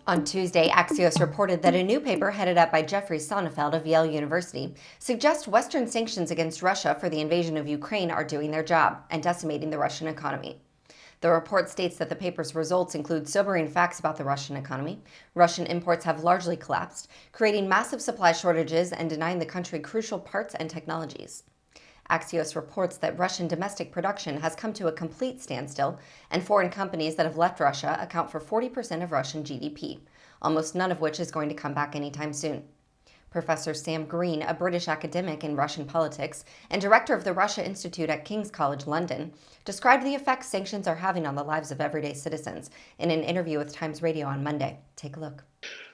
On Tuesday, Axios reported that a new paper headed up by Jeffrey Sonnenfeld of Yale University suggests Western sanctions against Russia for the invasion of Ukraine are doing their job and decimating the Russian economy. The report states that the paper's results include sobering facts about the Russian economy. Russian imports have largely collapsed, creating massive supply shortages and denying the country crucial parts and technologies. Axios reports that Russian domestic production has come to a complete standstill, and foreign companies that have left Russia account for 40% of Russian GDP, almost none of which is going to come back anytime soon. Professor Sam Green, a British academic in Russian politics and director of the Russia Institute at King's College London, described the effects sanctions are having on the lives of everyday citizens in an interview with Times Radio on Monday. Take a look.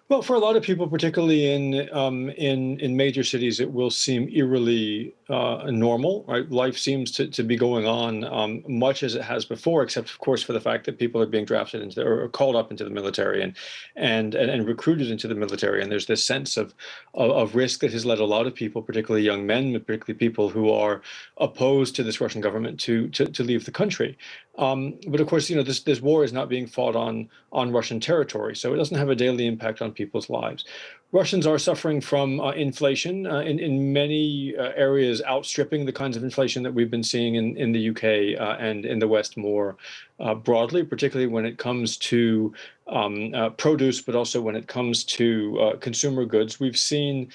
Well, for a lot of people, particularly in major cities, it will seem eerily normal. Right, life seems to be going on much as it has before, except of course for the fact that people are being drafted into or called up into the military and recruited into the military. And there's this sense of risk that has led a lot of people, particularly young men, particularly people who are opposed to this Russian government, to leave the country. But of course, this war is not being fought on Russian territory, so it doesn't have a daily impact on people's lives. Russians are suffering from inflation in many areas, outstripping the kinds of inflation that we've been seeing in the UK and in the West more broadly, particularly when it comes to produce, but also when it comes to consumer goods. We've seen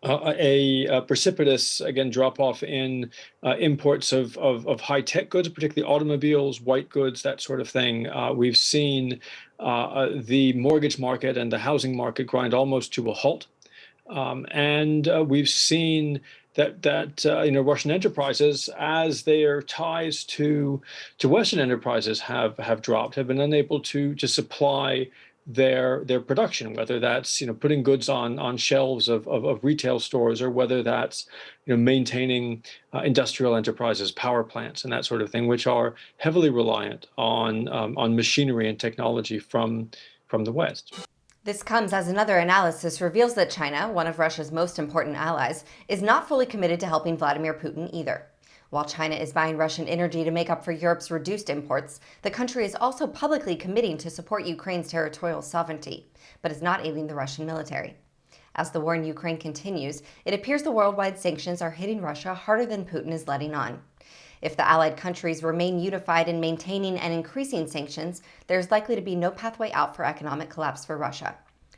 a precipitous, again, drop off in imports of high tech goods, particularly automobiles, white goods, that sort of thing. We've seen the mortgage market and the housing market grind almost to a halt. And we've seen that Russian enterprises, as their ties to Western enterprises have dropped, have been unable to supply their production, whether that's putting goods on shelves of retail stores, or whether that's maintaining industrial enterprises, power plants, and that sort of thing, which are heavily reliant on machinery and technology from the West. This comes as another analysis reveals that China, one of Russia's most important allies, is not fully committed to helping Vladimir Putin either. While China is buying Russian energy to make up for Europe's reduced imports, the country is also publicly committing to support Ukraine's territorial sovereignty, but is not aiding the Russian military. As the war in Ukraine continues, it appears the worldwide sanctions are hitting Russia harder than Putin is letting on. If the allied countries remain unified in maintaining and increasing sanctions, there's likely to be no pathway out for economic collapse for Russia.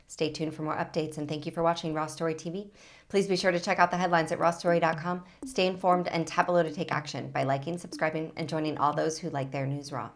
Stay tuned for more updates, and thank you for watching Raw Story TV. Please be sure to check out the headlines at rawstory.com. Stay informed and tap below to take action by liking, subscribing, and joining all those who like their news raw.